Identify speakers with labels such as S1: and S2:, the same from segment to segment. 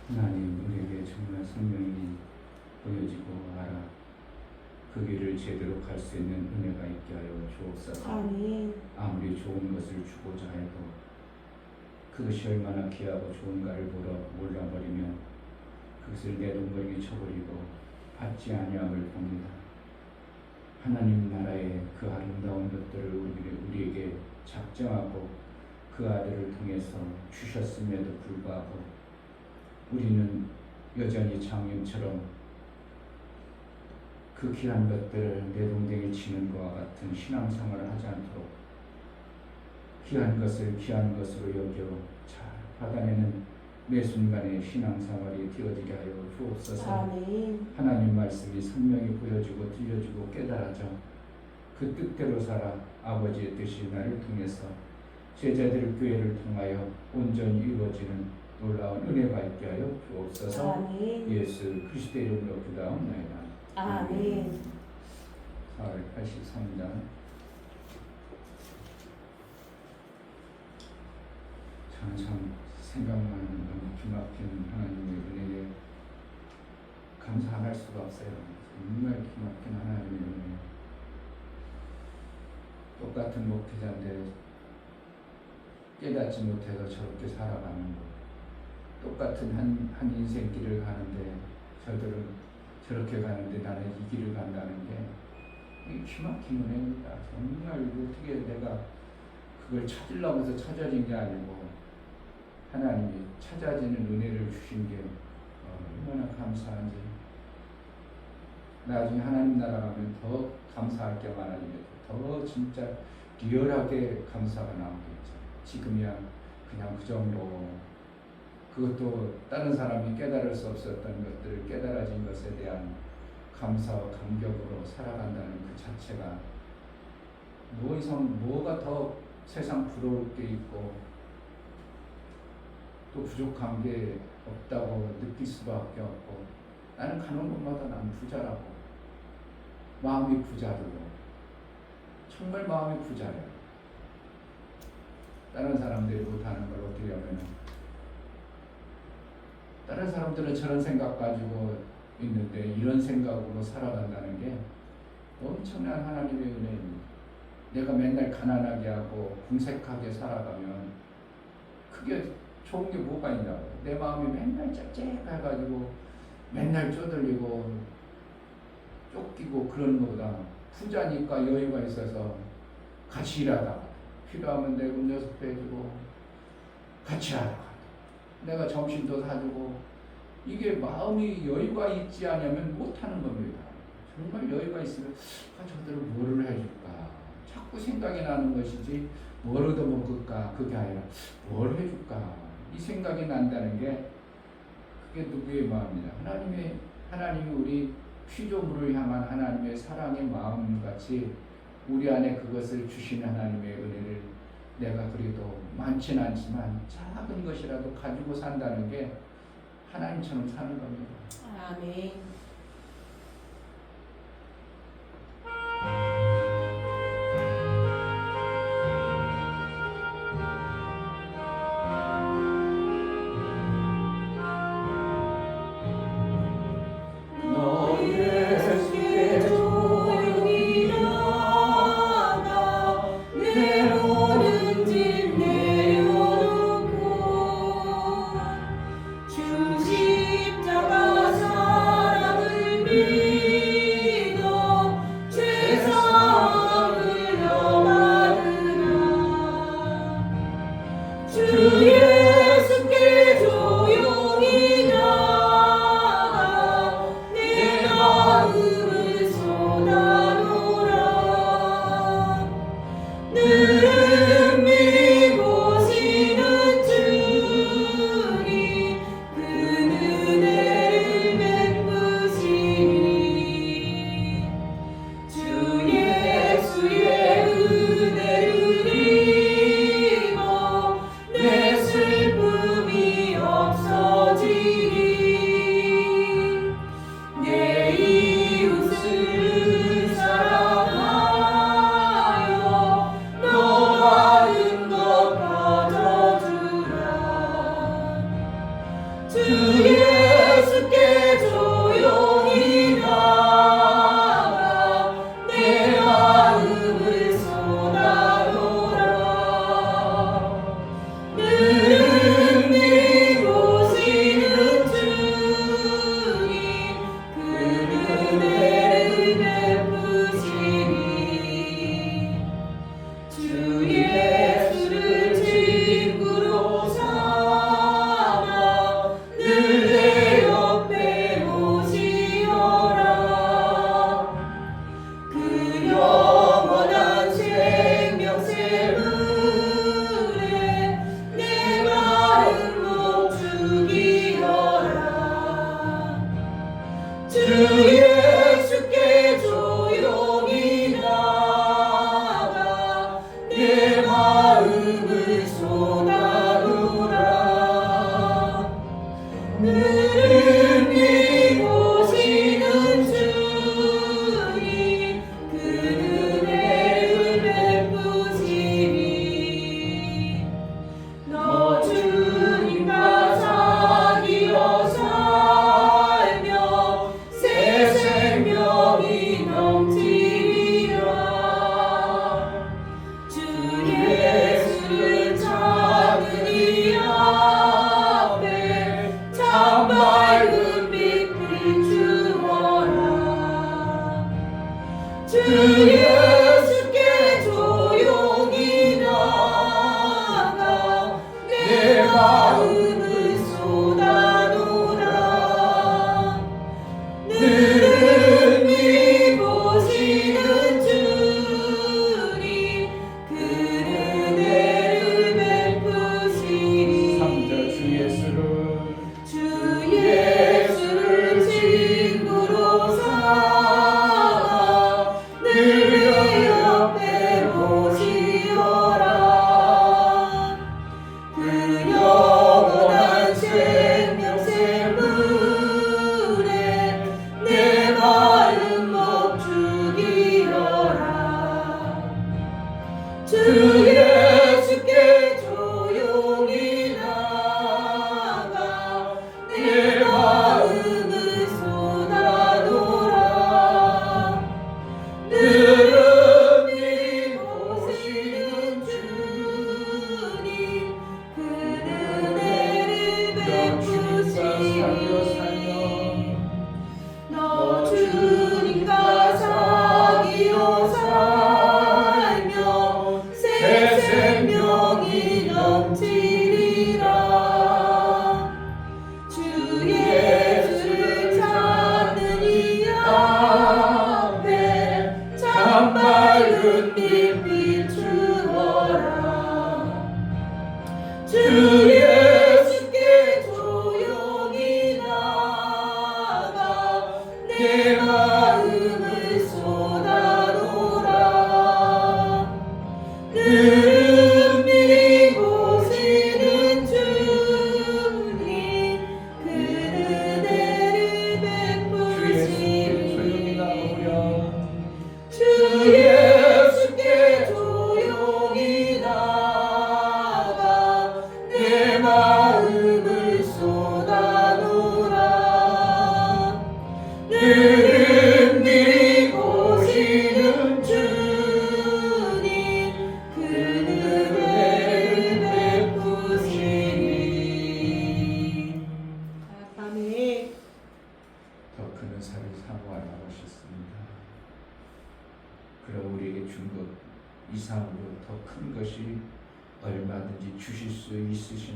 S1: 하나님, 우리에게 정말 생명이 보여지고 알아 그 길을 제대로 갈 수 있는 은혜가 있게 하여 주옵소서.
S2: 아멘.
S1: 아무리 좋은 것을 주고자 해도 그것이 얼마나 귀하고 좋은가를 몰라버리면 그것을 내동거리게 쳐버리고 받지 아니함을 봅니다. 하나님 나라의 그 아름다운 것들을 우리에게 작정하고 그 아들을 통해서 주셨음에도 불구하고 우리는 여전히 장님처럼 그 귀한 것들을 내동댕이 치는 것과 같은 신앙생활을 하지 않도록 귀한 것을 귀한 것으로 여겨 잘 받아내는 매 순간의 신앙생활이 되어지게 하여 주옵소서.
S2: 아멘.
S1: 하나님 말씀이 선명히 보여지고 들려지고 깨달아져 그 뜻대로 살아 아버지의 뜻이 나를 통해서 제자들 교회를 통하여 온전히 이루어지는 놀라운 은혜가 있게 하여 주옵소서.
S2: 아멘.
S1: 예수 그리스도의 이름으로 기도하옵나이다.
S2: 아멘.
S1: 483장 참 생각만 너무 기막힌 하나님의 은혜에 감사 안 할 수가 없어요. 정말 기막힌 하나님의 은혜. 똑같은 목회자인데 깨닫지 못해서 저렇게 살아가는 거. 똑같은 한 인생길을 가는데 저들은 저렇게 가는데 나는 이 길을 간다는 게 기막힌 은혜입니다. 정말 어떻게 내가 그걸 찾으려고 해서 찾아진 게 아니고 하나님이 찾아지는 은혜를 주신 게 얼마나 감사한지. 나중에 하나님 나라 가면 더 감사할 게 많아지겠죠. 더 진짜 리얼하게 감사가 나오겠죠. 지금이야 그냥 그 정도. 그것도 다른 사람이 깨달을 수 없었던 것들을 깨달아진 것에 대한 감사와 감격으로 살아간다는 그 자체가 뭐 이상 뭐가 더 세상 부러울 게 있고 또 부족한 게 없다고 느낄 수밖에 없고 나는 가는 곳마다 난 부자라고 마음이 부자르고 정말 마음이 부자래요. 다른 사람들이 못하는 걸 어떻게 하면 다른 사람들은 저런 생각 가지고 있는데 이런 생각으로 살아간다는 게 엄청난 하나님의 은혜입니다. 내가 맨날 가난하게 하고 궁색하게 살아가면 그게 좋은 게 뭐가 있냐고. 내 마음이 맨날 짭짤해가지고 맨날 쪼들리고 쫓기고 그러는 것보다 부자니까 여유가 있어서 같이 일하다가 필요하면 내 음료수도 해주고 같이 하다가 내가 점심도 사주고 이게 마음이 여유가 있지 않으면 못하는 겁니다. 정말 여유가 있으면 저들은 뭐를 해줄까 자꾸 생각이 나는 것이지 뭘 얻어먹을까 그게 아니라 뭘 해줄까 이 생각이 난다는 게 그게 누구의 마음이냐. 하나님이 우리 피조물을 향한 하나님의 사랑의 마음같이 우리 안에 그것을 주시는 하나님의 은혜를 내가 그래도 많지는 않지만 작은 것이라도 가지고 산다는 게 하나님처럼 사는 겁니다.
S2: 아멘.
S3: 십자가 사랑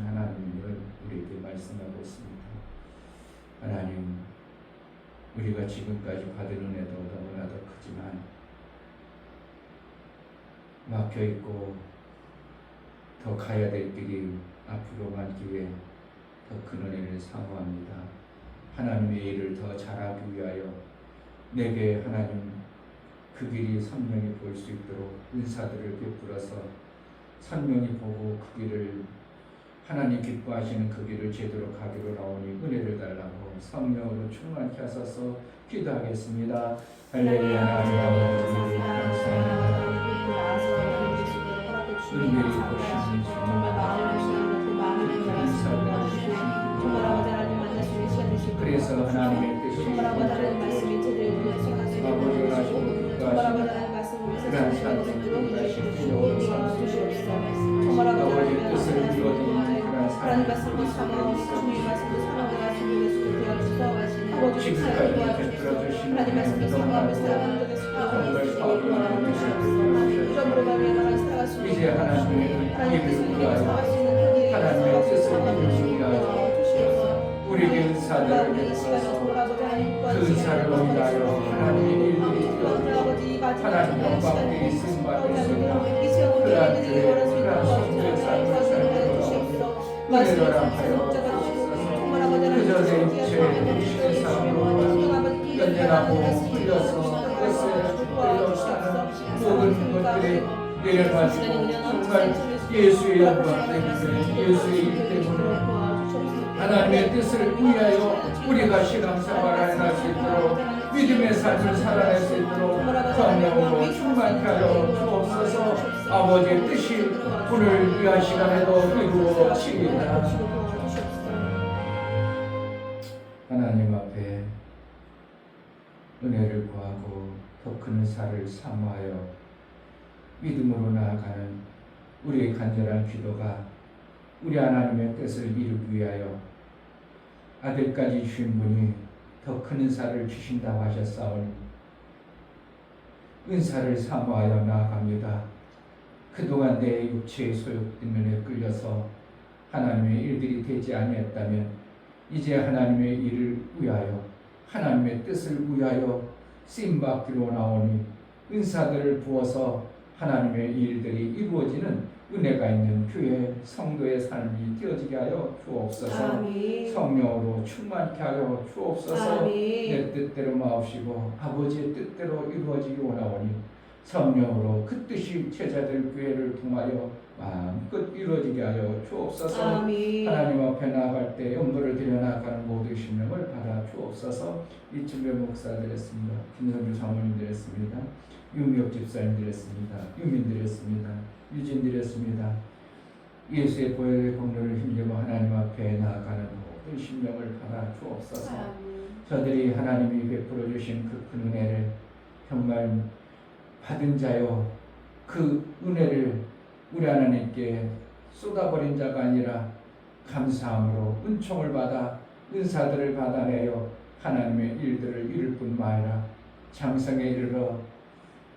S1: 하나님을 우리에게 말씀하고 있습니다. 하나님, 우리가 지금까지 받은 은혜도 너무나도 크지만 막혀있고 더 가야 될 길이 앞으로 많기에 더 큰 은혜를 사모합니다. 하나님의 일을 더 잘하기 위하여 내게 하나님 그 길이 선명히 보일 수 있도록 은사들을 베풀어서 선명히 보고 그 길을 하나님 기뻐하시는 그 길을 제대로 가기로 나오니 은혜를 달라고 성령으로 충만케 하소서 기도하겠습니다. 할렐루야. 하나님 아버지 감사합니다. 은혜를 보시는 주님 그래서 하나님의 뜻이 아버지가 하시고 그러한 산들을 다시 주시옵소서. 아버지의 뜻을 이루어지는 그러한 삶을 지금까지 베풀어 주신 하나님의 너무나도 정말 과분한 은혜를 이제 하나님의 일을 위하여 하나님의 뜻을 이루기 위하여 우리에게 은사들을 베풀어서 그 은사를 위하여 하나님의 일들이 되어지고 하나님 영광에 쓰임받을 수 있는 그러한 교회 그러한 성도의 삶을 살도록 은혜를 허락하여 그저 내 육체의 세상으로 연연하고 흘려서 뜻에 끌려 사는 모든 것들이 내려가지고 정말 예수의 영광 때문에 예수의 일 때문에 하나님의 뜻을 위하여 우리가 신앙생활을 할 수 있도록 믿음의 삶을 살아낼 수 있도록 성령으로 충만케 하여 주옵소서. 아버지의 뜻이 오늘 위한 시간에도 이루어지리이다. 하나님 앞에 은혜를 구하고 더 큰 은사를 사모하여 믿음으로 나아가는 우리의 간절한 기도가 우리 하나님의 뜻을 이루기 위하여 아들까지 주신 분이 더 큰 은사를 주신다고 하셨사오니 은사를 사모하여 나아갑니다. 그동안 내 육체의 소욕 때문에 끌려서 하나님의 일들이 되지 아니했다면 이제 하나님의 일을 위하여 하나님의 뜻을 위하여 쓰임받기로 나오니 은사들을 부어서 하나님의 일들이 이루어지는 은혜가 있는 교회 성도의 삶이 되어지게 하여 주옵소서.
S2: 아멘.
S1: 성령으로 충만케 하여 주옵소서.
S2: 아멘.
S1: 내 뜻대로 마옵시고 아버지의 뜻대로 이루어지기 원하오니 성령으로 그 뜻이 제자들 교회를 통하여 마음껏 이루어지게 하여 주옵소서.
S2: 아멘.
S1: 하나님 앞에 나아갈 때 염도를 드려나가는 모든 심령을 받아 주옵소서. 이쯤에 목사 드렸습니다. 김성주 장모님 드렸습니다. 윤미옥 집사님 드렸습니다. 유민 드렸습니다. 유진 드렸습니다. 예수의 보혈의 공로를 힘입어 하나님 앞에 나아가는 모든 심령을 받아 주옵소서. 저들이 하나님이 베풀어 주신 그 큰 은혜를 정말 받은 자요 그 은혜를 우리 하나님께 쏟아버린 자가 아니라 감사함으로 은총을 받아 은사들을 받아내어 하나님의 일들을 이룰 뿐만 아니라 장성에 이르러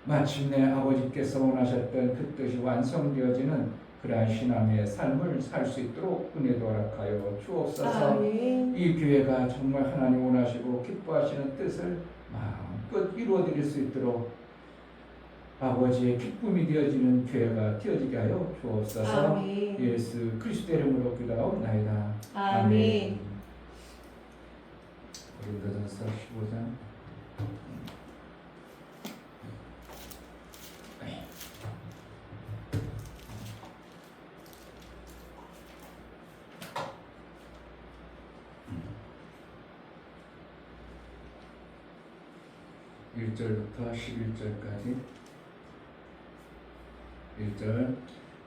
S1: 마침내 아버지께서 원하셨던 그 뜻이 완성되어지는 그러한 신앙의 삶을 살 수 있도록 은혜도 허락하여 주옵소서.
S2: 아멘.
S1: 이 교회가 정말 하나님 원하시고 기뻐하시는 뜻을 마음껏 이루어드릴 수 있도록 아버지의 기쁨이 되어지는 교회가 되어지게 하여 주옵소서.
S2: 아멘.
S1: 예수 그리스도 이름으로 기도하옵나이다.
S2: 아멘.
S1: 고린도전서 15장 1절부터 11절까지 1절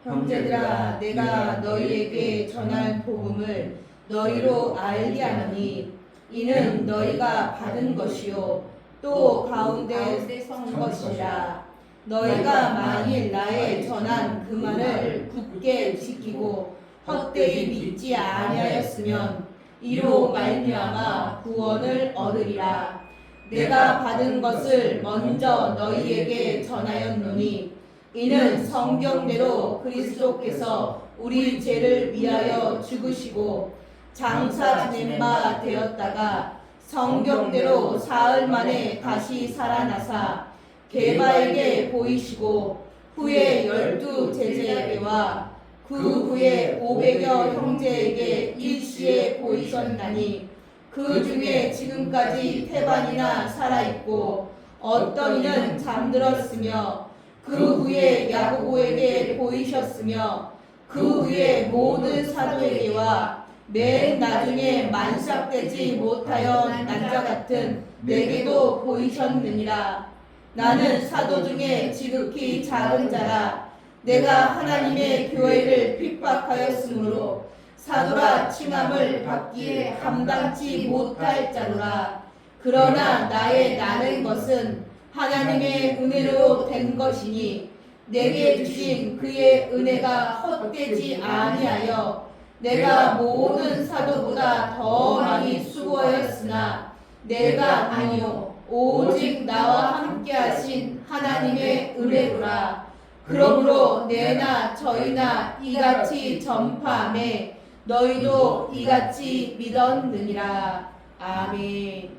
S2: 형제들아 내가 너희에게 전할 복음을 너희로 알게 하노니 이는 너희가 받은 것이요 또 가운데 선 것이라. 너희가 만일 나의 전한 그 말을 굳게 지키고 헛되이 믿지 아니하였으면 이로 말미암아 구원을 얻으리라. 내가 받은 것을 먼저 너희에게 전하였노니 이는 성경대로 그리스도께서 우리 죄를 위하여 죽으시고 장사 지낸 바 되었다가 성경대로 사흘 만에 다시 살아나사 게바에게 보이시고 후에 12 제자에게와 그 후에 500여 형제에게 일시에 보이셨나니 그 중에 지금까지 태반이나 살아있고 어떤 이는 잠들었으며 그 후에 야고보에게 보이셨으며 그 후에 모든 사도에게와 맨 나중에 만삭되지 못하여 난 자 같은 내게도 보이셨느니라. 나는 사도 중에 지극히 작은 자라. 내가 하나님의 교회를 핍박하였으므로 사도라 칭함을 받기에 감당치 못할 자로라. 그러나 나의 나는 것은 하나님의 은혜로 된 것이니 내게 주신 그의 은혜가 헛되지 아니하여 내가 모든 사도보다 더 많이 수고하였으나 내가 아니요 오직 나와 함께하신 하나님의 은혜로라. 그러므로 내나 저희나 이같이 전파하매 너희도 이같이 믿었느니라. 아멘.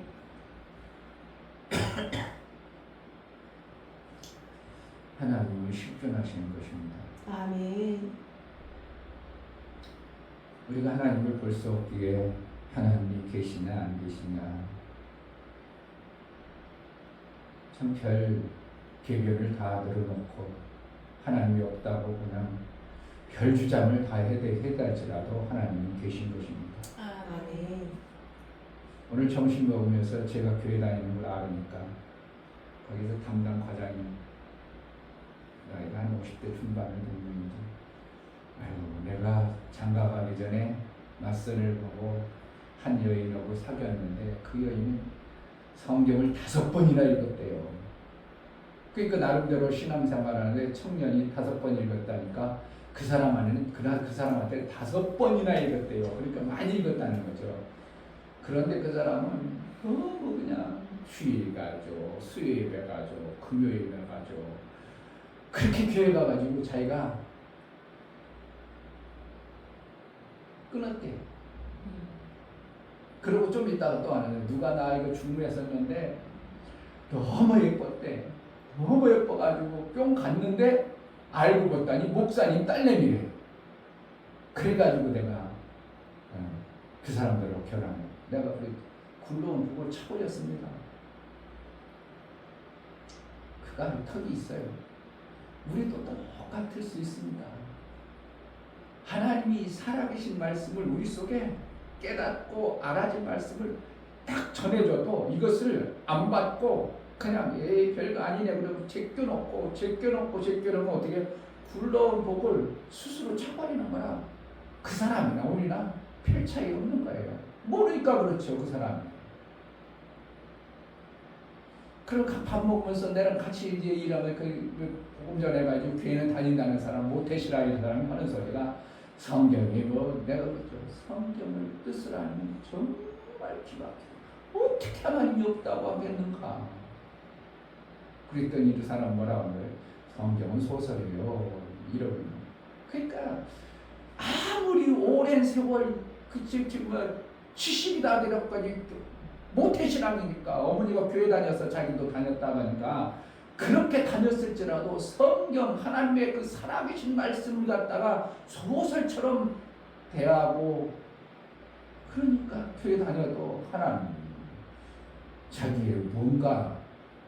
S1: 하나님은 십존하시는 것입니다.
S2: 아멘.
S1: 우리가 하나님을 볼 수 없기에 하나님이 계시나 안 계시나 참 별 개별을 다 늘어놓고 하나님이 없다고 그냥 별 주장을 다 해달지라도 하나님은 계신 것입니다.
S2: 아멘.
S1: 오늘 점심 먹으면서 제가 교회 다니는 걸 알으니까 거기서 담당 과장이 나이가 한 50대 중반을 됐는지 내가 장가 가기 전에 맞선을 보고 한 여인하고 사귀었는데 그 여인은 성경을 5번이나 읽었대요. 그러니까 나름대로 신앙생활하는데 청년이 5번 읽었다니까 그 사람한테는 그 사람한테 5번이나 읽었대요. 그러니까 많이 읽었다는 거죠. 그런데 그 사람은 너무 그냥 주일 가죠, 수요일에 가죠, 금요일에 가죠. 그렇게 교회 가가지고 자기가 끊었대요. 그리고 좀 있다가 또 하는데 누가 나 이거 중매했었는데 너무 예뻤대. 너무 예뻐가지고 뿅 갔는데 알고 봤더니 목사님 딸내미래. 그래가지고 내가 그 사람들하고 결혼해. 내가 그 굴러온 그걸 차버렸습니다. 그가 턱이 있어요. 우리도 똑같을 수 있습니다. 하나님이 살아계신 말씀을 우리 속에 깨닫고 알아진 말씀을 딱 전해줘도 이것을 안 받고 그냥 별거 아니네 그러고 제껴놓고 제껴놓으면 어떻게 굴러온 복을 스스로 차버리는 거야. 그 사람이나 우리나 별 차이 없는 거예요. 모르니까 그렇죠. 그 사람이. 그럼 밥 먹으면서 나랑 같이 이제 일하면 복음 전해가지고 교회는 다닌다는 사람, 모태시라 이런 사람이 하는 소리가 성경이 뭐 내가 그렇죠. 성경을 뜻을 알면 정말 기막혀. 어떻게 하나님이 없다고 하겠는가? 그랬더니 이 사람 뭐라고 하는 거예요? 성경은 소설이에요. 이러고. 그러니까 아무리 오랜 세월 지금 70이다 되려까지 모태신앙이니까 어머니가 교회 다녀서 자기도 다녔다고 하니까 그렇게 다녔을지라도 성경 하나님의 그 살아계신 말씀을 갖다가 소설처럼 대하고 그러니까 교회 다녀도 하나님 자기의 뭔가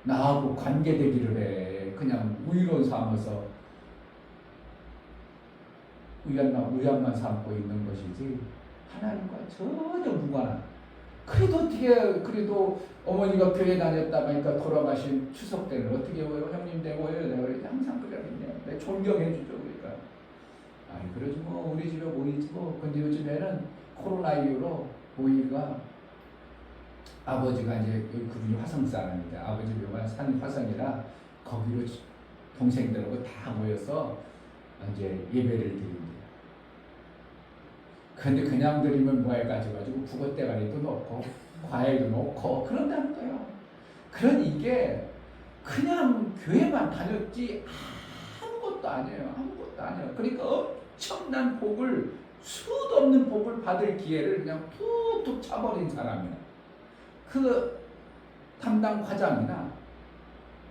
S1: 나하고 관계되기를 해. 그냥 우유로 삼아서 우연만 삼고 있는 것이지 하나님과 전혀 무관한. 그래도 어머니가 교회 다녔다 보니까 돌아가신 추석 때는 어떻게 해요? 형님 되고요. 내가 그랬지 항상 그랬는데 내가 존경해 주죠. 그러니까 아니 그러지 뭐 우리 집에 모이지 뭐. 근데 요즘에는 코로나 이후로 모이가 아버지가 이제 그분이 화성 사람인데 아버지 묘가 산 화성이라 거기로 동생들하고 다 모여서 이제 예배를 드립니다. 근데 그냥 드리면 뭐 해가지고 북어대가리도 넣고 과일도 넣고 그런다는 거예요. 그러니 이게 그냥 교회만 다녔지 아무것도 아니에요. 아무것도 아니에요. 그러니까 엄청난 복을, 수도 없는 복을 받을 기회를 그냥 툭툭 차버린 사람이야. 그 담당 과장이나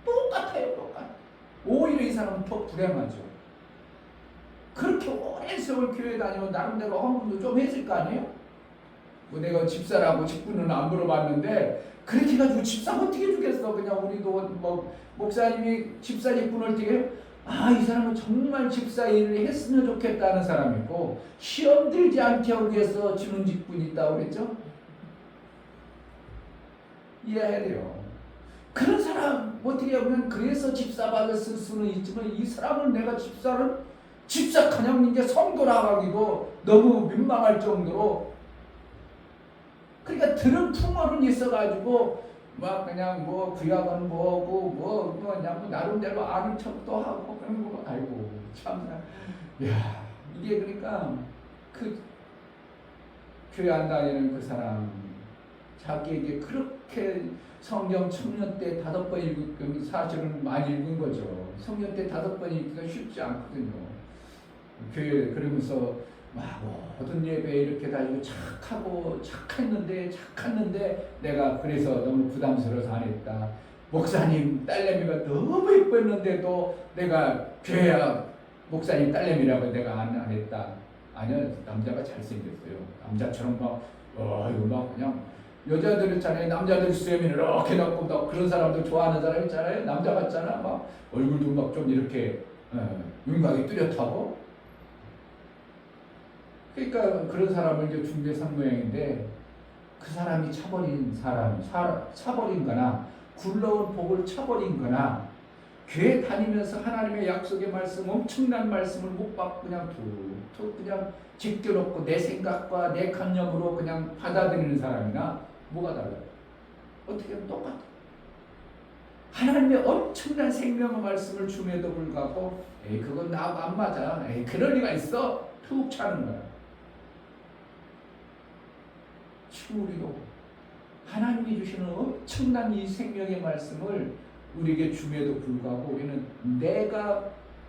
S1: 똑같아요. 똑같아. 오히려 이 사람은 더 불행하죠. 그렇게 오랜 세월 교회 다니고 나름대로 헌금도 좀 했을 거 아니에요? 뭐 내가 집사라고 직분은 안 물어봤는데 그렇게 해가지고 집사 어떻게 주겠어. 그냥 우리도 뭐 목사님이 집사 직분을 어떻게 이 사람은 정말 집사 일을 했으면 좋겠다는 사람이고 시험 들지 않게 하기 위해서 주는 직분이 있다고 그랬죠? 이해해야 돼요. 그런 사람 어떻게 보면 그래서 집사 받았을 수는 있지만 이 사람은 내가 집사 그냥 이제 성도 나가기도 너무 민망할 정도로 그러니까 들은 풍어는 있어가지고 막 그냥 뭐 구약은 뭐고 그냥 뭐 나름대로 아는 척도 하고 그런 거 아이고 참나 야 이게 그러니까 그 교회 안 다니는 그 사람 자기에게 그렇게 성경 청년 때 5번 읽은 사실은 많이 읽은 거죠. 성경 때 5번 읽기가 쉽지 않거든요. 교회 그러면서 막 모든 예배에 이렇게 다니고 착했는데 내가 그래서 너무 부담스러워서 안 했다. 목사님 딸내미가 너무 예뻤는데도 내가 교회 목사님 딸내미라고 내가 안 했다. 아니요, 남자가 잘생겼어요. 남자처럼 막 그냥 여자들 있잖아요. 남자들 수염이 이렇게 넣고 막 그런 사람들 좋아하는 사람 있잖아요. 남자 같잖아. 막 얼굴도 막 좀 이렇게 윤곽이 뚜렷하고. 그러니까 그런 사람을 이제 준비한 모양인데 그 사람이 차버린 거나 굴러온 복을 차버린 거나 교회 다니면서 하나님의 약속의 말씀 엄청난 말씀을 못 받고 그냥 툭툭 그냥 제껴놓고 내 생각과 내 관념으로 그냥 받아들이는 사람이나 뭐가 달라요? 어떻게 하면 똑같아. 하나님의 엄청난 생명의 말씀을 줌에도 불구하고 그건 나하고 안 맞아. 그럴 리가 있어. 툭 차는 거야. 지금 우리도 하나님이 주시는 엄청난 이 생명의 말씀을 우리에게 줌에도 불구하고 우리는 내가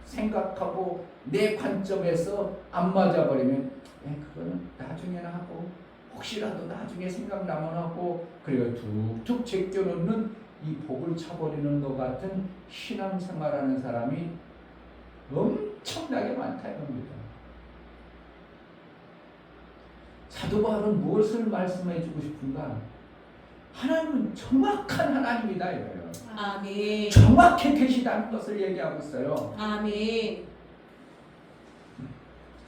S1: 생각하고 내 관점에서 안 맞아버리면 그거는 나중에나 하고 혹시라도 나중에 생각나면 하고 그리고 툭툭 제껴놓는 이 복을 차버리는 것 같은 신앙생활하는 사람이 엄청나게 많다 이겁니다. 사도 바울은 무엇을 말씀해 주고 싶은가? 하나님은 정확한 하나님이다 이거예요.
S2: 아멘.
S1: 정확히 계시다는 것을 얘기하고 있어요.
S2: 아멘.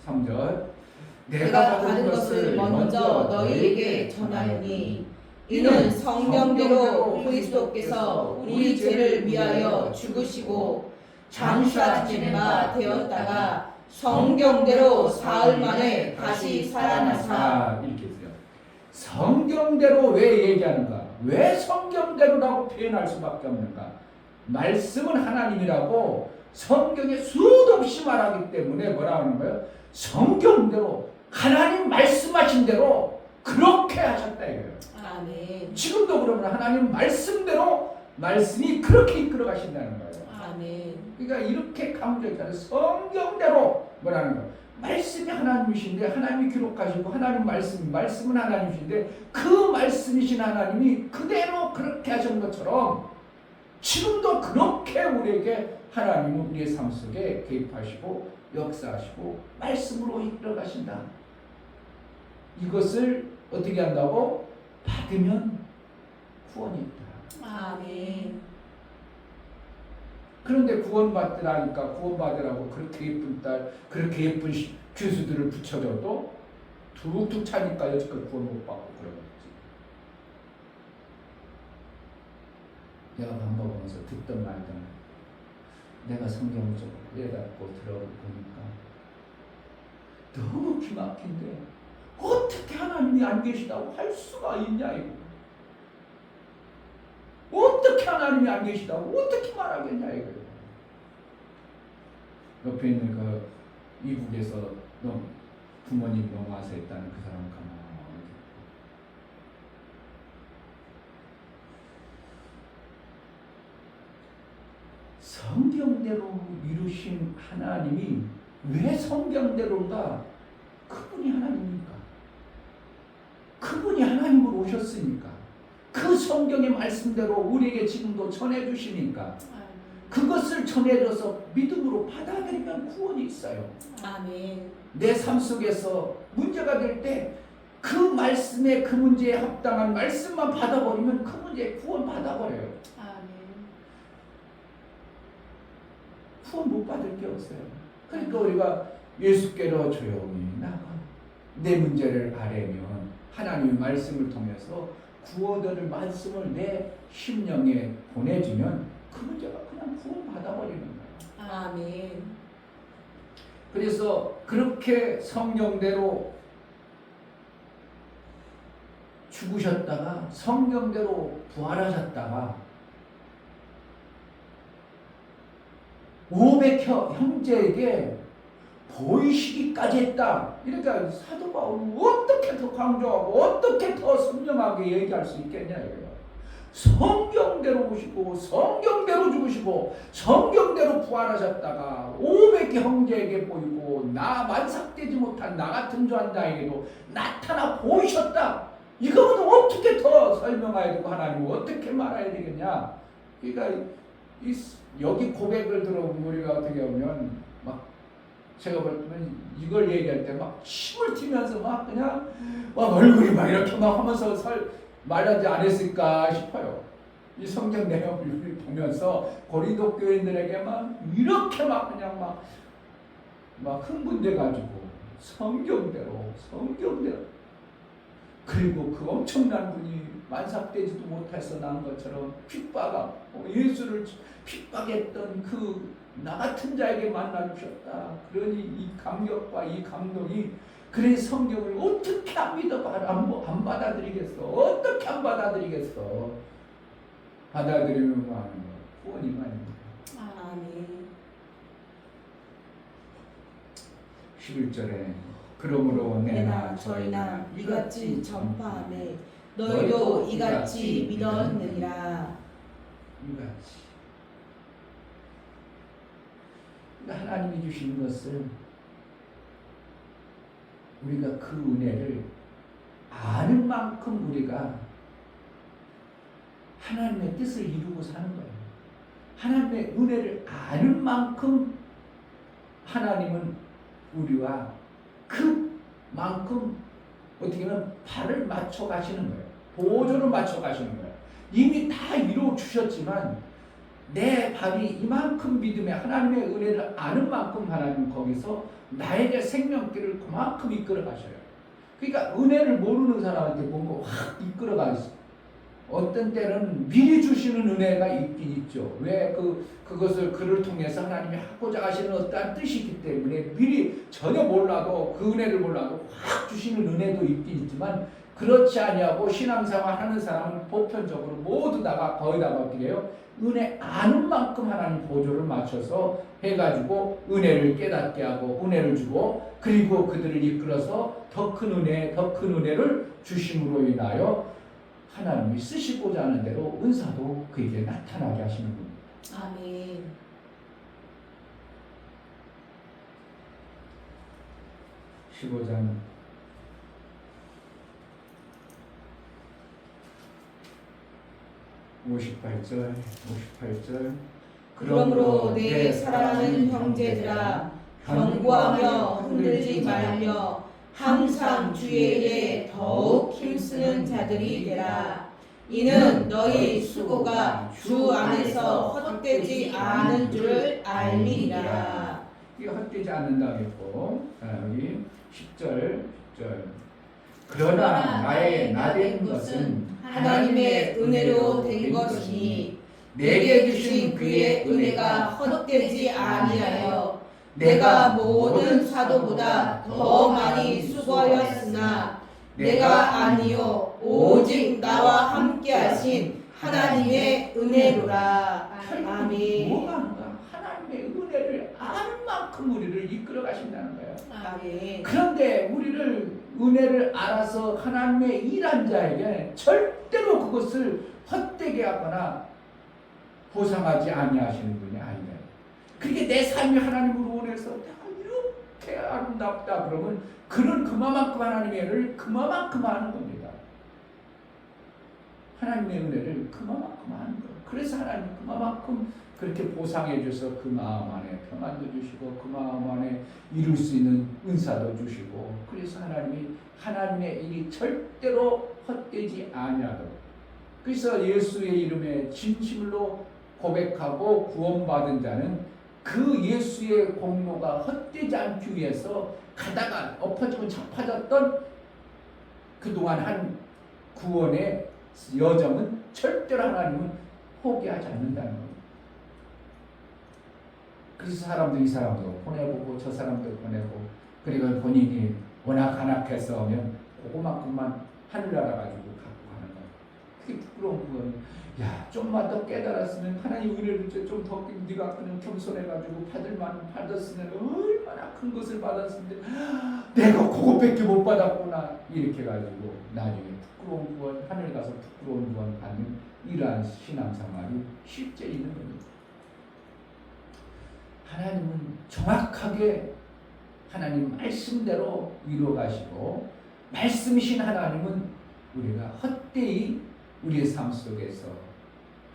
S1: 3절
S2: 내가 받은 것을 먼저 너희에게 전하노니 이는 성경대로 그리스도께서 우리 죄를 위하여 죽으시고 장사 지낸 바 되었다가 성경대로 사흘 만에 다시 살아나사.
S1: 이렇게 했어요. 성경대로 왜 얘기하는가? 왜 성경대로라고 표현할 수밖에 없는가? 말씀은 하나님이라고 성경에 수도 없이 말하기 때문에 뭐라 하는 거예요? 성경대로 하나님 말씀하신 대로 그렇게 하셨다 이거예요.
S2: 아멘.
S1: 지금도 그러면 하나님 말씀대로 말씀이 그렇게 이끌어 가신다는 거예요.
S2: 아멘.
S1: 그러니까 이렇게 강조했잖아요. 성경대로 뭐라는 거예요? 말씀이 하나님이신데 하나님이 기록하시고 하나님 말씀은 하나님이신데 그 말씀이신 하나님이 그대로 그렇게 하신 것처럼 지금도 그렇게 우리에게 하나님은 우리의 삶 속에 개입하시고 역사하시고 말씀으로 이끌어 가신다. 이것을 어떻게 한다고? 받으면 구원이 있다.
S2: 아멘.
S1: 그런데 구원받으라니까 구원받으라고 그렇게 예쁜 딸, 그렇게 예쁜 교수들을 붙여줘도 툭툭 차니까 여지껏 구원 못 받고 그런 거지. 내가 밥 먹으면서 듣던 말던 내가 성경을 좀 내닫고 들어보니까 너무 기막힌데 어떻게 하나님이 안 계시다고 할 수가 있냐 이거. 어떻게 하나님이 안 계시다고 어떻게 말하겠냐 이거예요. 옆에 있는 그 이북에서 너 부모님 넘어와서 했다는 그 사람 가만히 성경대로 이루신 하나님이 왜 성경대로인가? 그분이 하나님이니까. 그분이 하나님으로 오셨으니까. 그 성경의 말씀대로 우리에게 지금도 전해주시니까 그것을 전해줘서 믿음으로 받아들이면 구원이 있어요.
S2: 아멘.
S1: 내 삶 속에서 문제가 될 때 그 말씀에 그 문제에 합당한 말씀만 받아버리면 그 문제에 구원 받아버려요.
S2: 아멘.
S1: 구원 못 받을 게 없어요. 그러니까 우리가 예수께로 조용히 나가 내 문제를 아뢰면 하나님의 말씀을 통해서 구원을 말씀을 내 심령에 보내주면 그 문제가 그냥 구원 받아버리는 거예요.
S2: 아멘.
S1: 그래서 그렇게 성경대로 죽으셨다가 성경대로 부활하셨다가 500 형제에게 보이시기까지 했다. 그러니까 사도 바울은 어떻게 더 강조하고 어떻게 더 선명하게 얘기할 수 있겠냐 이거예요. 성경대로 오시고 성경대로 죽으시고 성경대로 부활하셨다가 500 형제에게 보이고 나 만삭되지 못한 나 같은 자에게도 나타나 보이셨다. 이거는 어떻게 더 설명해야 되고 하나님은 어떻게 말해야 되겠냐. 그러니까 여기 고백을 들어보면 우리가 어떻게 보면 막 제가 볼 때는 이걸 얘기할 때 막 침을 튀면서 막 그냥 막 얼굴이 막 이렇게 막 하면서 말하지 않았을까 싶어요. 이 성경 내용을 보면서 고린도 교인들에게 막 이렇게 막 그냥 막 흥분돼 가지고 성경대로 그리고 그 엄청난 분이 만삭되지도 못해서 난 것처럼 핍박하고 예수를 핍박했던 그 나 같은 자에게 만나주셨다. 그러니 이 감격과 이 감동이 그래 성경을 어떻게 안 안 받아들이겠어? 어떻게 안 받아들이겠어? 받아들이면 뭐 하는 거 구원이만입니다.
S2: 아멘.
S1: 11절에 그러므로 내나
S2: 저희나 이같이 전파하매 너희도 이같이 믿었느니라.
S1: 이같이 하나님이 주신 것을 우리가 그 은혜를 아는 만큼 우리가 하나님의 뜻을 이루고 사는 거예요. 하나님의 은혜를 아는 만큼 하나님은 우리와 그만큼 어떻게 보면 발을 맞춰 가시는 거예요. 보조를 맞춰 가시는 거예요. 이미 다 이루어 주셨지만 내 발이 이만큼 믿음에 하나님의 은혜를 아는 만큼 하나님 거기서 나에게 생명길을 그만큼 이끌어 가셔요. 그러니까 은혜를 모르는 사람한테 뭔가 확 이끌어 가시죠. 어떤 때는 미리 주시는 은혜가 있긴 있죠. 왜 그것을 그를 통해서 하나님이 하고자 하시는 어떠한 뜻이 있기 때문에 미리 전혀 몰라도 그 은혜를 몰라도 확 주시는 은혜도 있긴 있지만 그렇지 아니하고 신앙생활 하는 사람은 보편적으로 모두 다가 거의 다가 어떻게 해요? 은혜 아는 만큼 하나님 보조를 맞춰서 해가지고 은혜를 깨닫게 하고 은혜를 주고 그리고 그들을 이끌어서 더 큰 은혜를 주심으로 인하여 하나님이 쓰시고자 하는 대로 은사도 그에게 나타나게 하시는 겁니다.
S2: 아멘.
S1: 네. 15장 58절
S2: 그러므로 내 사랑하는 형제들아 견고하며 흔들지 말며 항상 주의 일에 더욱 힘쓰는 자들이 되라. 이는 너희 수고가 주 안에서 헛되지 않은 줄을 알미니라.
S1: 이게 헛되지 않는다 했고 여기 10절 그러나 나의 나된 것은
S2: 하나님의 은혜로 된 것이니 내게 주신 그의 은혜가 헛되지 아니하여 내가 모든 사도보다 더 많이 수고하였으나 내가 아니요 오직 나와 함께하신 하나님의 은혜로라. 아멘.
S1: 뭐가 하는가? 하나님의 은혜를 아는 만큼 우리를 이끌어 가신다는 거예요.
S2: 아멘.
S1: 그런데 우리를 은혜를 알아서 하나님의 일한 자에게 절대로 그것을 헛되게 하거나 보상하지 아니하시는 분이 아니에요. 그게 내 삶이 하나님으로 원해서 내가 이렇게 아름답다 그러면 그는 그만큼 하나님의 은혜를 그만큼 하는 겁니다. 하나님의 은혜를 그만큼 하는 거예요. 그래서 하나님 그만큼 그렇게 보상해 줘서 그 마음 안에 평안도 주시고 그 마음 안에 이룰 수 있는 은사도 주시고 그래서 하나님의 일이 절대로 헛되지 아니하도록 그래서 예수의 이름에 진심으로 고백하고 구원받은 자는 그 예수의 공로가 헛되지 않기 위해서 가다가 엎어지고 자빠졌던 그동안 한 구원의 여정은 절대로 하나님은 포기하지 않는다는 겁니다. 그래서 사람도 이 사람도 보내보고 저 사람도 보내고 그리고 본인이 워낙 간악해서 오면 그거만큼만 하늘나라 가지고 갖고 가는 거예요. 그게 부끄러운 거예요. 야, 좀만 더 깨달았으면 하나님 은혜를 좀 더 네가 그냥 겸손해가지고 받았으면 얼마나 큰 것을 받았는데 내가 그것밖에 못 받았구나 이렇게 가지고 나중에 부끄러운 구원 하늘 가서 부끄러운 구원 받는 이러한 신앙생활이 실제 있는 겁니다. 하나님은 정확하게 하나님 말씀대로 이루어가시고 말씀이신 하나님은 우리가 헛되이 우리의 삶 속에서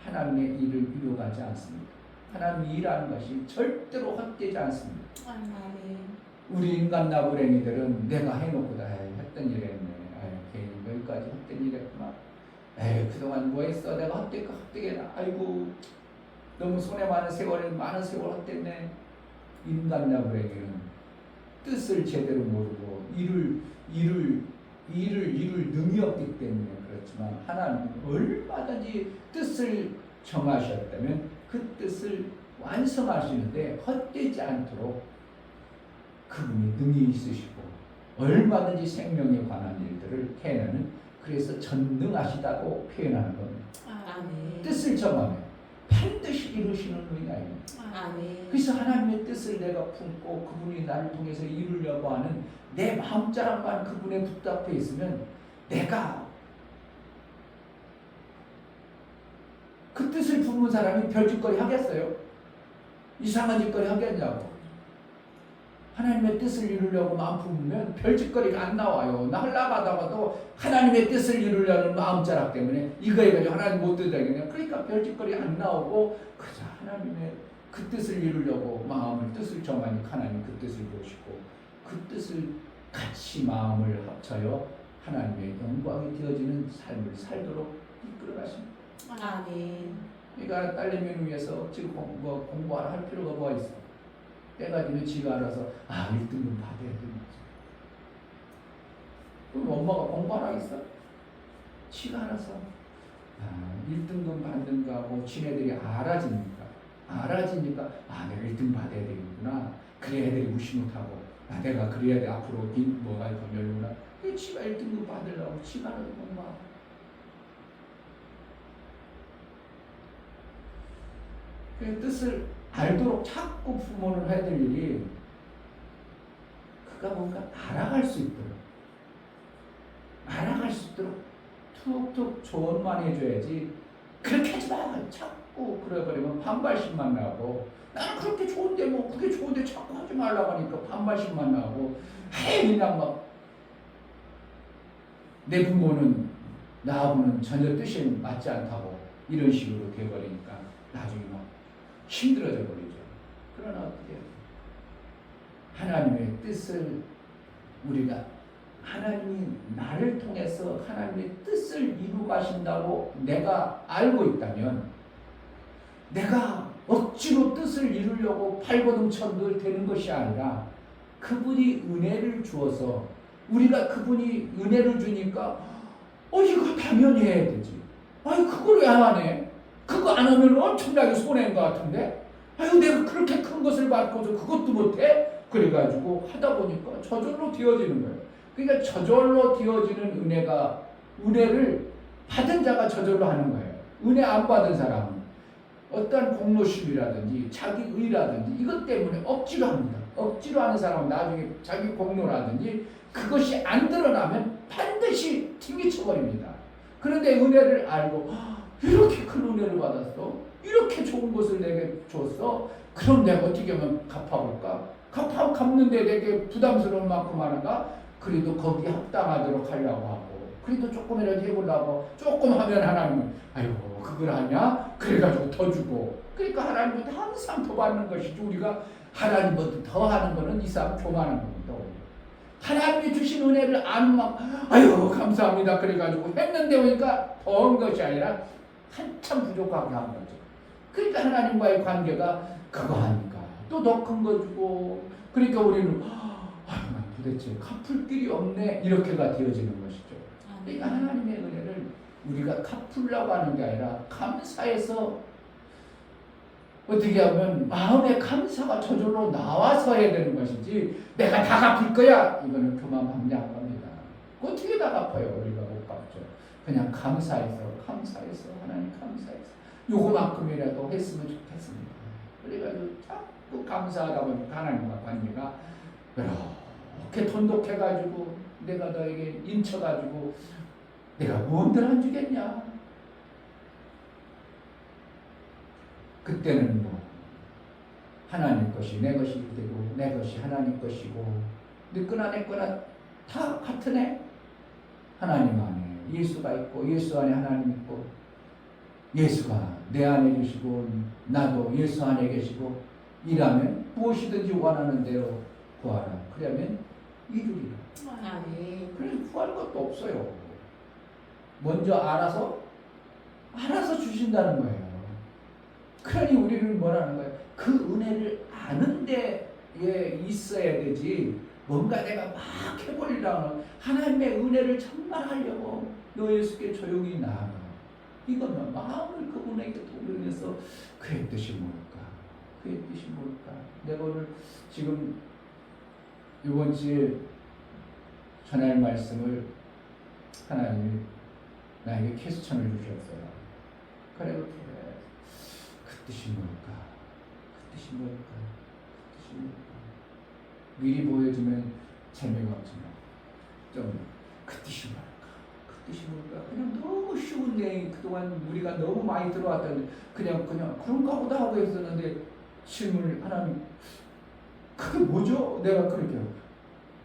S1: 하나님의 일을 이루어가지 않습니다. 하나님이 일하는 것이 절대로 헛되지 않습니다.
S2: 아멘.
S1: 우리 인간 나부랭이들은 내가 해놓고 다 했던 일 했네. 괜히 여기까지 헛된 일 했구나. 그동안 뭐 했어? 내가 헛되게 아이고 너무 손해 많은 세월 헛됐네. 인간 나부랭이는 뜻을 제대로 모르고 일을 능이 없기 때문에 그렇지만 하나님은 얼마든지 뜻을 정하셨다면 그 뜻을 완성하시는데 헛되지 않도록 그분이 능히 있으시고 얼마든지 생명에 관한 일들을 해내는 그래서 전능하시다고 표현하는 겁니다.
S2: 아멘.
S1: 뜻을 정하면 반드시 이루시는 분이 아닙니다.
S2: 아멘.
S1: 그래서 하나님의 뜻을 내가 품고 그분이 나를 통해서 이루려고 하는 내 마음자랑만 그분에 붙잡혀 있으면 내가 그 뜻을 품은 사람이 별짓거리 하겠어요? 이상한 짓거리 하겠냐고. 하나님의 뜻을 이루려고 마음 품으면 별짓거리가 안 나와요. 나 흘러가다가도 하나님의 뜻을 이루려는 마음자랑 때문에 이거 해가지고 하나님 못 듣다겠냐. 그러니까 별짓거리 안 나오고 그저 하나님의 그 뜻을 이루려고 마음을 뜻을 정하니까 하나님 그 뜻을 보시고 그 뜻을 같이 마음을 합쳐요. 하나님의 영광이 되어지는 삶을 살도록 이끌어 가십니다.
S2: 아멘.
S1: 그러니까 딸내미를 위해서 지금 공부하라 할 필요가 뭐가 있어? 때가 되면 지가 알아서 1등급 받아야 되는 거죠. 그럼 엄마가 공부하라 했어? 지가 알아서 1등급 받는가 뭐 지네들이 알아지니까 내가 1등 받아야 되겠구나. 그래야 애들이 무시 못하고 내가 그래야 돼 앞으로 뭐가 걸려구나. 그 지가 1등급 받으려고 지가 알아서 공부하고 그 뜻을 알도록 자꾸 부모는 해야 될 일이 그가 뭔가 알아갈 수 있도록 툭툭 조언만 해줘야지 그렇게 하지 마 자꾸 그래버리면 반발심만 나고 나는 그렇게 좋은데 뭐 그게 좋은데 자꾸 하지 말라고 하니까 반발심만 나고 그냥 막 내 부모는 나하고는 전혀 뜻이 맞지 않다고 이런 식으로 돼버리니까 나중에 막 힘들어져 버리죠. 그러나 어떻게 해요? 하나님의 뜻을 우리가 하나님이 나를 통해서 하나님의 뜻을 이루 가신다고 내가 알고 있다면 내가 억지로 뜻을 이루려고 발버둥쳐도 되는 것이 아니라 그분이 은혜를 주어서 우리가 그분이 은혜를 주니까 이거 당연히 해야 되지. 그걸 왜 안 하네? 그거 안 하면 엄청나게 손해인 것 같은데 내가 그렇게 큰 것을 받고서 그것도 못해? 그래가지고 하다 보니까 저절로 되어지는 거예요. 그러니까 저절로 되어지는 은혜를 받은 자가 저절로 하는 거예요. 은혜 안 받은 사람은 어떠한 공로심이라든지 자기 의라든지 이것 때문에 억지로 합니다. 억지로 하는 사람은 나중에 자기 공로라든지 그것이 안 드러나면 반드시 튕기쳐버립니다. 그런데 은혜를 알고 이렇게 큰 은혜를 받았어. 이렇게 좋은 것을 내게 줬어. 그럼 내가 어떻게 하면 갚아볼까? 갚는데 내게 부담스러운 만큼 하는가? 그래도 거기에 합당하도록 하려고 하고, 그래도 조금이라도 해보려고 조금 하면 하나님은 아이고 그걸 하냐? 그래가지고 더 주고. 그러니까 하나님은 항상 더 받는 것이지, 우리가 하나님보다 더 하는 거는 이 사람 교만한 겁니다. 하나님이 주신 은혜를 아는 막 아유 감사합니다 그래가지고 했는데 보니까 더 한 것이 아니라 한참 부족하게 한 거죠. 그러니까 하나님과의 관계가 그거 하니까 또 더 큰 거 주고, 그러니까 우리는 아유 도대체 갚을 길이 없네 이렇게가 되어지는 것이죠. 그러니까 하나님의 은혜를 우리가 갚으려고 하는 게 아니라 감사해서, 어떻게 하면 마음의 감사가 저절로 나와서 해야 되는 것이지, 내가 다 갚을 거야 이거는 교만방자한 겁니다. 어떻게 다 갚아요? 우리가 못 갚죠. 그냥 감사해서 하나님 감사해서 요거만큼이라도 했으면 좋겠습니다. 그래가지고 자꾸 감사하다 보니까 하나님과 관계가 이렇게 돈독해가지고, 내가 너에게 인쳐가지고 내가 뭔들 안 주겠냐. 그때는 뭐 하나님 것이 내 것이 되고 내 것이 하나님 것이고, 네 거나 내 거나 다 같은 애. 하나님 안에 예수가 있고 예수 안에 하나님 있고, 예수가 내 안에 계시고 나도 예수 안에 계시고, 이라면 무엇이든지 원하는 대로 구하라. 그러면 이루리라. 그래서 구할 것도 없어요. 먼저 알아서 주신다는 거예요. 그러니 우리는 뭐라는 거예요? 그 은혜를 아는 데에 있어야 되지, 뭔가 내가 막 해버리려는, 하나님의 은혜를 정말 하려고 너 예수께 조용히 나아가. 이거는 마음을 그분에게 돌려내서 그의 뜻이 뭘까? 그의 뜻이 뭘까? 내가 오늘 지금 이번 주에 전할 말씀을 하나님이 나에게 퀘스천을 주셨어요. 그래 그 뜻이 뭘까? 그 뜻이 뭘까? 그 뜻이 뭘까? 미리 보여주면 재미가 없지만 좀 그 뜻이 뭘까? 그 뜻이 뭘까? 그냥 너무 쉬운 내용, 그동안 우리가 너무 많이 들어왔다는데 그냥 그런가 보다 하고 있었는데, 질문을 하나님 그게 뭐죠? 내가 그렇게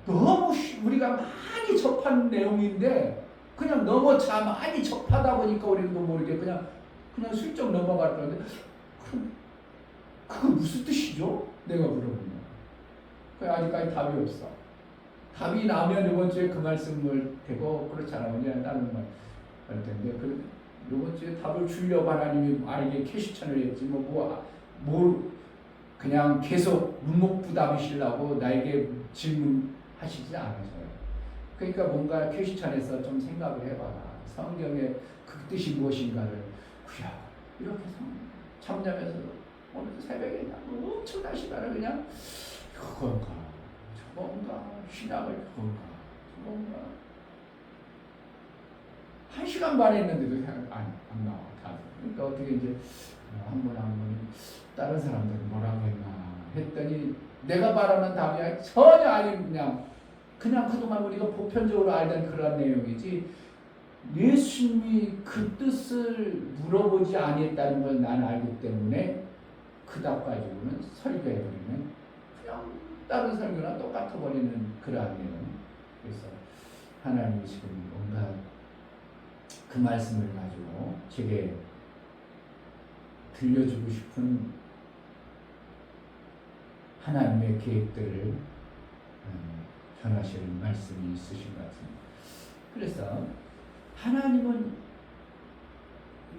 S1: 너무 우리가 많이 접한 내용인데 그냥 너무 많이 접하다 보니까 우리도 모르게 그냥 슬쩍 넘어갔다는데, 그럼 그거 무슨 뜻이죠? 내가 물어보면 아직까지 답이 없어. 답이 나면 이번 주에 그 말씀을 되고, 그렇지 않으면 그냥 다른 말 할 텐데, 이번 주에 답을 주려고 하나님이 알게 캐시천을 했지, 뭘 그냥 계속 묵묵부답이시려고 나에게 질문하시지 않으셔요. 그러니까 뭔가 캐시천에서 좀 생각을 해봐라. 성경의 그 뜻이 무엇인가를 이렇게 참념해서 오늘 새벽에 엄청난 시간을 그냥 그건가 저건가, 신학을 그건가 저건가, 1시간 반에 했는데도 안 나와. 그러니까 어떻게 이제 한 번 다른 사람들은 뭐라고 했나 했더니, 내가 말하는 답이 전혀 아닌 그냥 그동안 우리가 보편적으로 알던 그런 내용이지, 예수님이 그 뜻을 물어보지 아니했다는 걸 난 알기 때문에 그 답 가지고는 설교해버리면 그냥 다른 설교랑 똑같아 버리는 그러한 내용. 그래서 하나님이 지금 뭔가 그 말씀을 가지고 제게 들려주고 싶은 하나님의 계획들을 전하시는 말씀이 있으신 것 같습니다. 그래서 하나님은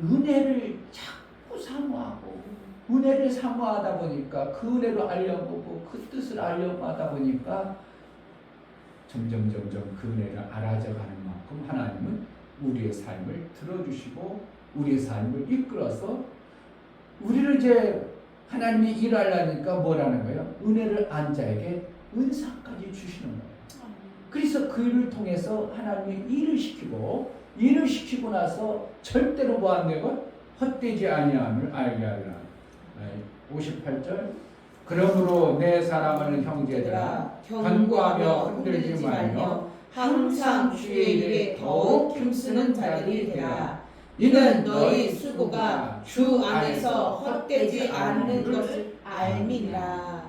S1: 은혜를 자꾸 사모하고, 은혜를 사모하다 보니까 그 은혜를 알려고 보고 그 뜻을 알려고 하다 보니까 점점 그 은혜를 알아져가는 만큼 하나님은 우리의 삶을 들어주시고 우리의 삶을 이끌어서 우리를 이제 하나님이 일하려니까 뭐라는 거예요? 은혜를 안 자에게 은사까지 주시는 거예요. 그래서 그 일을 통해서 하나님이 일을 시키고 나서 절대로 뭐한다고? 헛되지 아니함을 알게 하리라. 58절. 그러므로 내 사랑하는 형제들아, 견고하며 흔들리지 말며
S2: 항상 주의 일에 더욱 힘쓰는 자들이 되라. 이는 너희 수고가 주 안에서 헛되지 않는 것을 알미니라.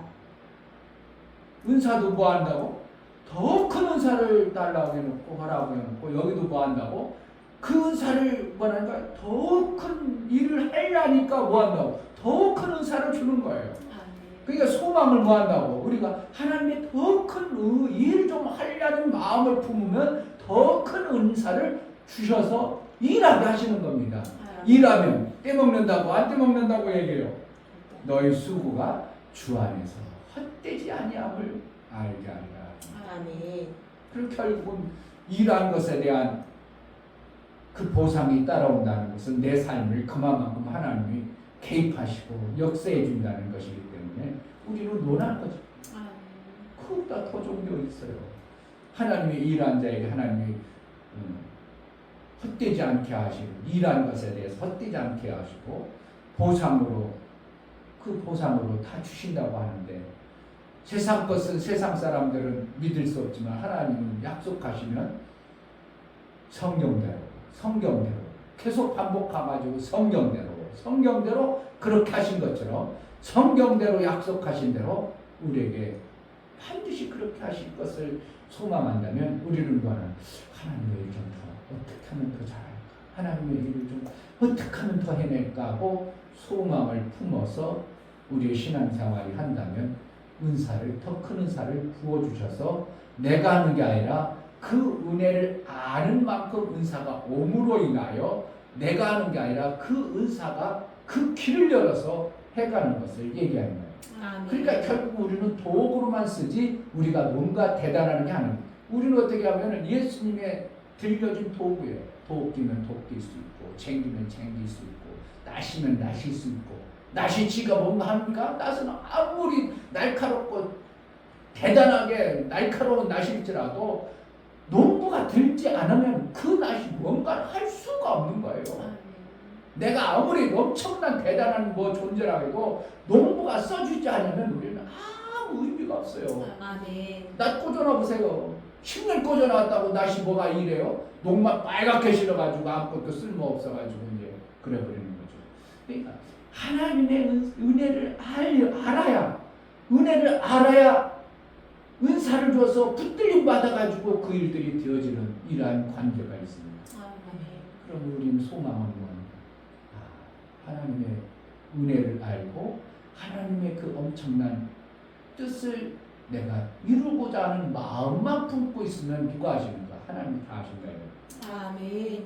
S1: 은사도 뭐 한다고? 더 큰 은사를 달라고 해놓고 하라고 해놓고 여기도 뭐 한다고? 그 은사를 뭐하니까 더 큰 일을 하려니까 뭐 한다고? 더 큰 은사를 주는 거예요. 그러니까 소망을 뭐 한다고? 우리가 하나님의 더 큰 일을 좀 하려는 마음을 품으면 더 큰 은사를 주셔서 일하게 하시는 겁니다. 일하면 떼먹는다고 안 떼먹는다고 얘기해요. 너희 수고가 주 안에서 헛되지 아니함을 알게 하리라.
S2: 아멘.
S1: 그리고 결국은 일한 것에 대한 그 보상이 따라온다는 것은 내 삶을 그만큼 하나님이 개입하시고 역사해 준다는 것이기 때문에 우리는 논할 거죠. 그보다 더 좋은 게 있어요. 하나님의 일한 자에게 하나님이 헛되지 않게 하시고 일한 것에 대해서 헛되지 않게 하시고 보상으로 그 보상으로 다 주신다고 하는데 세상 것은 세상 사람들은 믿을 수 없지만 하나님은 약속하시면 성경대로 계속 반복해가지고 성경대로 그렇게 하신 것처럼 성경대로 약속하신 대로 우리에게 반드시 그렇게 하실 것을 소망한다면 우리는 하나님의 일 좀 더 어떻게 하면 더 잘할까? 하나님의 일을 좀 어떻게 하면 더 해낼까 하고 소망을 품어서 우리의 신앙생활이 한다면 더 큰 은사를 부어주셔서 내가 하는 게 아니라 그 은혜를 아는 만큼 은사가 옴으로 인하여 내가 하는 게 아니라 그 은사가 그 길을 열어서 해가는 것을 얘기하는 거예요. 그러니까 결국 우리는 도구로만 쓰지 우리가 뭔가 대단한 게 아니에요. 우리는 어떻게 하면 예수님의 들려진 도구예요. 도끼면 도낄 수 있고 챙기면 챙길 수 있고 나시면 나실 수 있고 낫이 지가 뭔가 합니까? 낫은 아무리 날카롭고 대단하게 날카로운 낫일지라도 농부가 들지 않으면 그 낫이 뭔가를 할 수가 없는 거예요. 내가 아무리 엄청난 대단한 존재라 해도 농부가 써주지 않으면 우리는 아무 의미가 없어요. 낫 꽂아놔 보세요. 10년 꽂아놨다고 낫이 뭐가 이래요? 농막 빨갛게 실어가지고 아무것도 쓸모 없어가지고 이제 그래버리는 거죠. 그러니까 하나님의 은혜를 알아야 은사를 줘서 붙들림 받아가지고 그 일들이 되어지는 이러한 관계가 있습니다. 그럼 우리는 소망은 뭐합니까? 하나님의 은혜를 알고 하나님의 그 엄청난 뜻을 내가 이루고자 하는 마음만 품고 있으면 누가 하시는가? 하나님이 다 하신다.
S2: 아멘.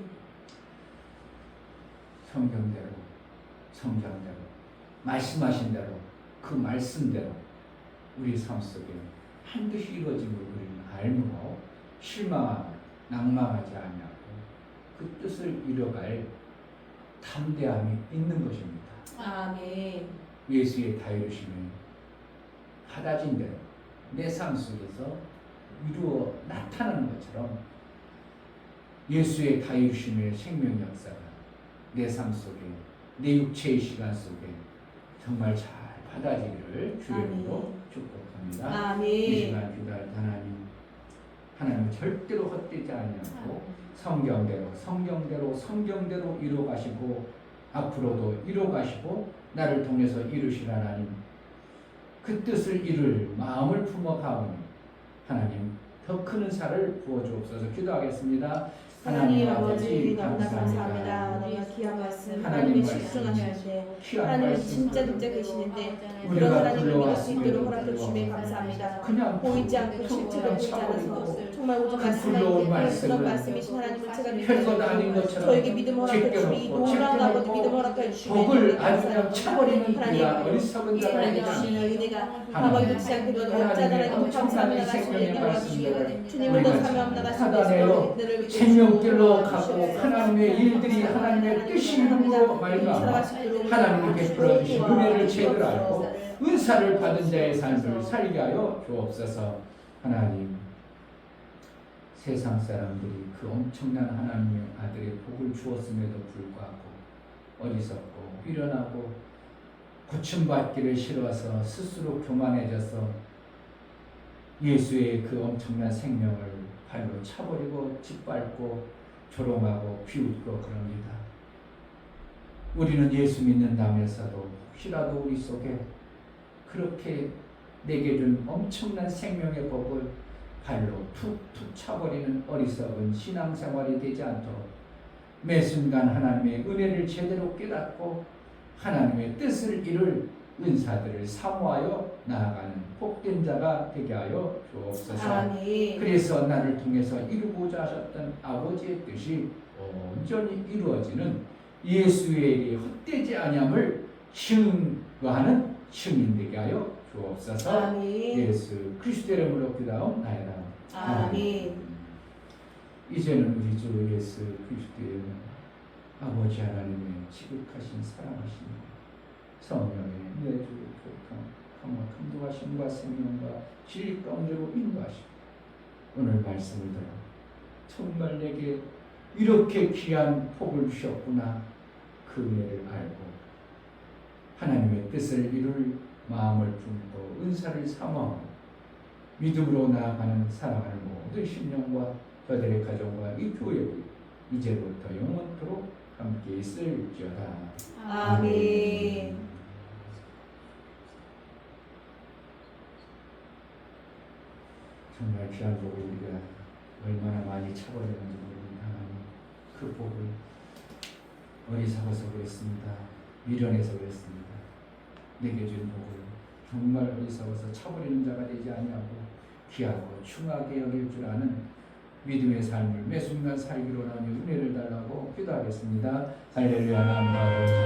S1: 성경대로 말씀하신 대로 그 말씀대로 우리 삶 속에 반드시 이루어짐을 우리는 알므로 실망하고 낭망하지 아니하고 그 뜻을 이뤄갈 담대함이 있는 것입니다.
S2: 아멘.
S1: 예수의 다이루심이 받아진 대로 내 삶 속에서 이루어 나타나는 것처럼 예수의 다이루심의 생명 역사가 내 삶 속에 내 육체의 시간 속에 정말 잘 받아지기를 주님으로 축복합니다.
S2: 아멘.
S1: 이 시간 기도할 하나님은 절대로 헛되지 아니하고 성경대로 이루어가시고 앞으로도 이루어가시고 나를 통해서 이루실 하나님 그 뜻을 이룰 마음을 품어 가오니 하나님 더 큰 은사를 부어주옵소서. 기도하겠습니다.
S2: 하나님 아버지 너무나 감사합니다. 너무나 귀한 말씀 하나님의 식중하시는데 하나님은 진짜 계시는데 그런 하나님을 믿을 수 있도록 허락해 주심에 감사합니다. 보이지 않고 실체가 보이지 않아서 정말 오직 말씀하시는 그런 말씀이신 하나님을 제가 믿습니다. 저에게 믿음 허락해 주시니 놀라운 아버지 믿음 허락해 주시니
S1: 복을 아주 그냥 차버리는 그런 어리석은 자가
S2: 하나님 주시는 은혜가 아버지 놓지 않게 되는 없잖아요. 감사합니다. 말씀을 허락주시고 주님을 더 참여합니다.
S1: 하나님의 생명길로 가고 하나님의 일들이 하나님의 뜻이 이름으로 말미암아 하나님이 베풀어 주신 은혜를 제대로 알고 은사를 받은 자의 삶을 살게 하여 주옵소서. 하나님 세상 사람들이 그 엄청난 하나님의 아들의 복을 주었음에도 불구하고 어리석고 미련하고 고침받기를 싫어서 스스로 교만해져서 예수의 그 엄청난 생명을 발로 차버리고 짓밟고 조롱하고 비웃고 그럽니다. 우리는 예수 믿는다면서도 혹시라도 우리 속에 그렇게 내게 준 엄청난 생명의 법을 발로 툭툭 차버리는 어리석은 신앙생활이 되지 않도록 매 순간 하나님의 은혜를 제대로 깨닫고 하나님의 뜻을 이룰 은사들을 사모하여 나아가는 복된 자가 되게 하여 주옵소서.
S2: 아멘.
S1: 그래서 나를 통해서 이루고자 하셨던 아버지의 뜻이 온전히 이루어지는 예수의 헛되지 아니함을 증거하는 증인 되게 하여 주옵소서.
S2: 아멘.
S1: 예수 그리스도의 이름으로 기도하옵나이다.
S2: 아멘.
S1: 이제는 우리 주 예수 그리스도의 아버지 하나님의 지극하신 사랑하신 성령의 내주 교통 감동하심과 생명과 진리 가운데로 인도하시고 오늘 말씀을 들어 정말 내게 이렇게 귀한 복을 주셨구나 그 은혜를 알고 하나님의 뜻을 이룰 마음을 품고 은사를 사모하고 믿음으로 나아가는 사랑하는 모든 심령과 저들의 가정과 이 교회 이제부터 영원토록 함께 있을지어다.
S2: 아멘.
S1: 정말 귀한 복을 우리가 얼마나 많이 차버렸는지 모릅니다. 하나님 그 복을 어리석어서 그랬습니다. 미련해서 그랬습니다. 내게 준 복을 정말 어리석어서 차버리는 자가 되지 아니하고 귀하고 충하게 여길 줄 아는 믿음의 삶을 매 순간 살기로 하니 은혜를 달라고 기도하겠습니다. 할렐루야. 아멘.